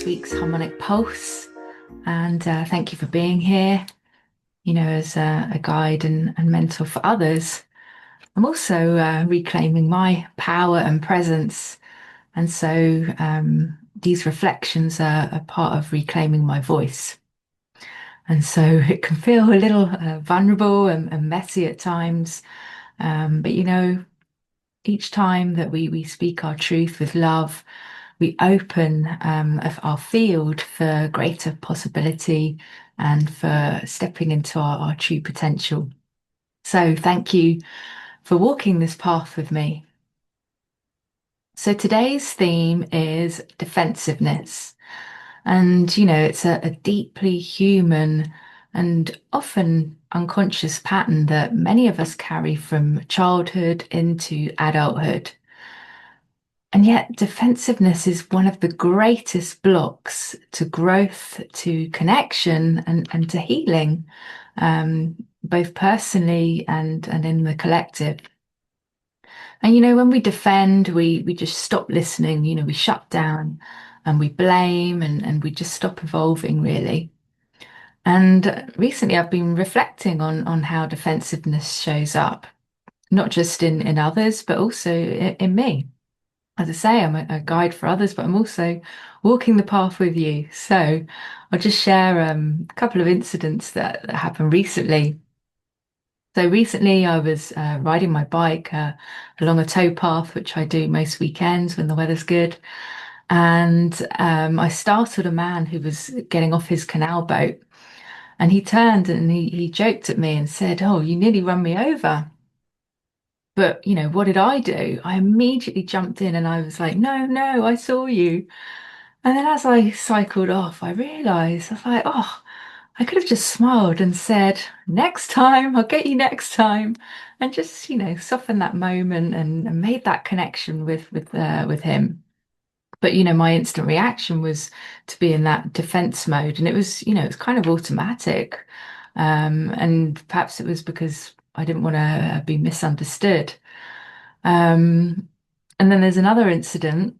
week's Harmonic Pulse, and thank you for being here. As a guide and mentor for others, I'm also reclaiming my power and presence, and so these reflections are a part of reclaiming my voice. And so it can feel a little vulnerable and messy at times, but each time that we speak our truth with love, we open of our field for greater possibility and for stepping into our true potential. So thank you for walking this path with me. So today's theme is defensiveness. And, it's a deeply human and often unconscious pattern that many of us carry from childhood into adulthood. And yet, defensiveness is one of the greatest blocks to growth, to connection, and to healing, both personally and in the collective. And when we defend, we just stop listening, we shut down and we blame and we just stop evolving, really. And recently, I've been reflecting on how defensiveness shows up, not just in others, but also in me. As I say, I'm a guide for others, but I'm also walking the path with you. So I'll just share a couple of incidents that happened recently. So recently I was riding my bike along a towpath, which I do most weekends when the weather's good. And I startled a man who was getting off his canal boat. And he turned and he joked at me and said, "Oh, you nearly run me over." But, what did I do? I immediately jumped in and I was like, "No, no, I saw you." And then as I cycled off, I realized, I was like, "Oh, I could have just smiled and said, 'Next time, I'll get you next time.'" And just, soften that moment and made that connection with him. But, my instant reaction was to be in that defense mode. And it was kind of automatic. And perhaps it was because I didn't want to be misunderstood. Um, and then there's another incident.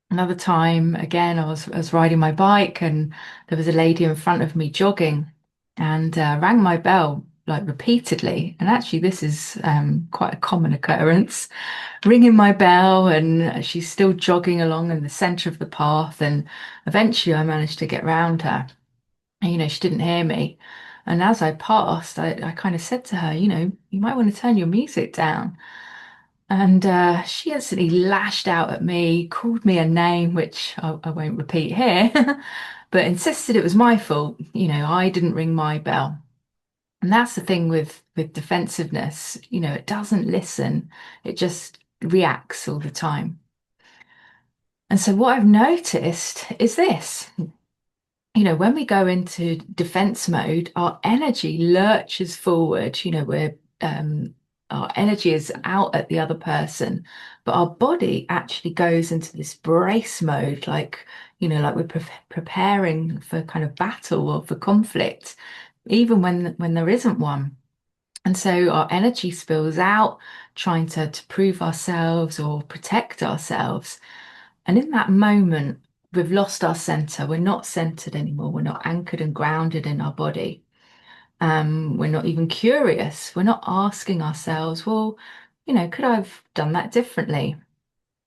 Another time, again, I was riding my bike and there was a lady in front of me jogging and rang my bell like repeatedly. And actually, this is quite a common occurrence. Ringing my bell, and she's still jogging along in the center of the path. And eventually, I managed to get round her. And, she didn't hear me. And as I passed, I kind of said to her, you might want to turn your music down. And she instantly lashed out at me, called me a name, which I won't repeat here, but insisted it was my fault. I didn't ring my bell. And that's the thing with defensiveness. It doesn't listen. It just reacts all the time. And so what I've noticed is this. When we go into defense mode, our energy lurches forward. Our energy is out at the other person, but our body actually goes into this brace mode, like we're preparing for kind of battle or for conflict, even when there isn't one. And so our energy spills out, trying to prove ourselves or protect ourselves. And in that moment, we've lost our center. We're not centered anymore. We're not anchored and grounded in our body. We're not even curious. We're not asking ourselves, well, could I have done that differently?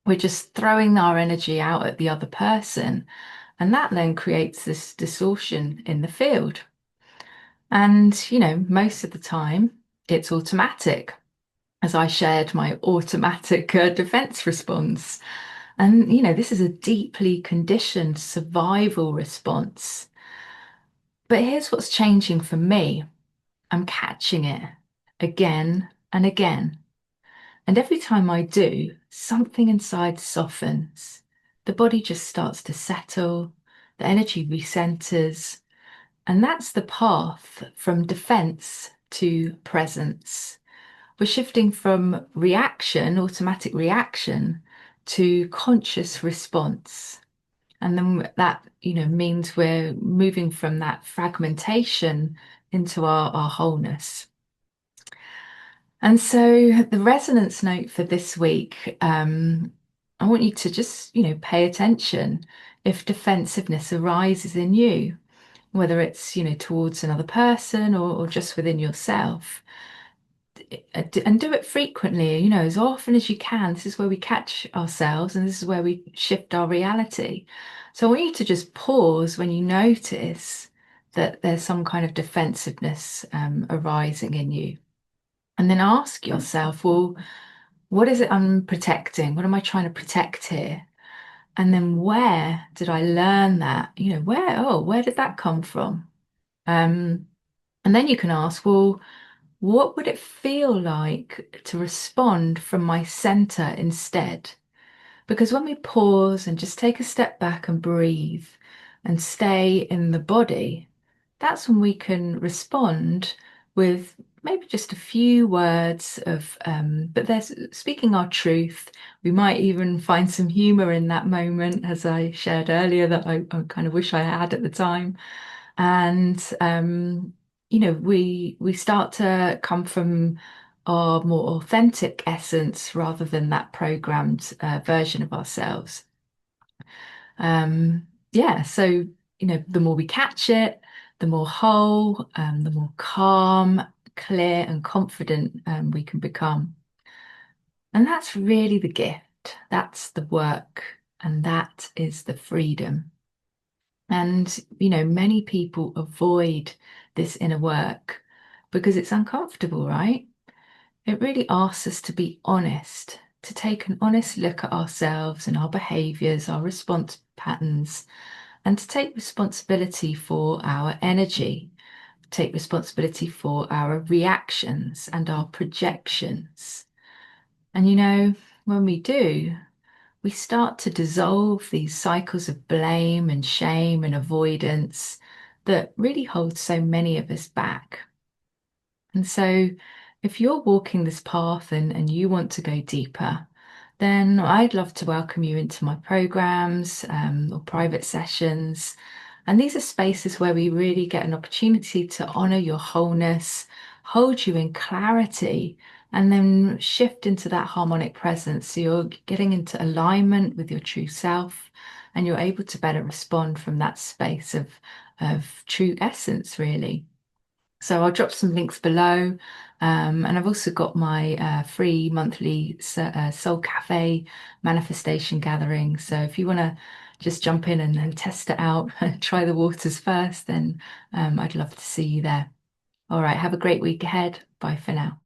We're just throwing our energy out at the other person. And that then creates this distortion in the field. And, most of the time, it's automatic, as I shared my automatic defense response. And, this is a deeply conditioned survival response. But here's what's changing for me. I'm catching it again and again. And every time I do, something inside softens. The body just starts to settle, the energy recenters. And that's the path from defense to presence. We're shifting from reaction, automatic reaction, to conscious response. And then that, means we're moving from that fragmentation into our wholeness. And so the resonance note for this week, I want you to just, pay attention if defensiveness arises in you, whether it's, towards another person or just within yourself. And do it frequently, as often as you can. This is where we catch ourselves and this is where we shift our reality. So I want you to just pause when you notice that there's some kind of defensiveness arising in you. And then ask yourself, well, what is it I'm protecting? What am I trying to protect here? And then where did I learn that? Where did that come from? Um, and then you can ask, well, what would it feel like to respond from my center instead? Because when we pause and just take a step back and breathe and stay in the body, that's when we can respond with maybe just a few words of, but there's speaking our truth. We might even find some humor in that moment, as I shared earlier, that I kind of wish I had at the time. And we start to come from our more authentic essence rather than that programmed version of ourselves. Yeah, so the more we catch it, the more whole, the more calm, clear, and confident we can become. And that's really the gift. That's the work, and that is the freedom. And, many people avoid this inner work because it's uncomfortable, right? It really asks us to be honest, to take an honest look at ourselves and our behaviors, our response patterns, and to take responsibility for our energy, take responsibility for our reactions and our projections. And, when we do, we start to dissolve these cycles of blame and shame and avoidance that really hold so many of us back. And so, if you're walking this path and you want to go deeper, then I'd love to welcome you into my programs or private sessions. And these are spaces where we really get an opportunity to honor your wholeness, hold you in clarity, and then shift into that harmonic presence. So you're getting into alignment with your true self, and you're able to better respond from that space of true essence, really. So I'll drop some links below. And I've also got my free monthly Soul Cafe manifestation gathering. So if you want to just jump in and test it out, try the waters first, then I'd love to see you there. All right, have a great week ahead. Bye for now.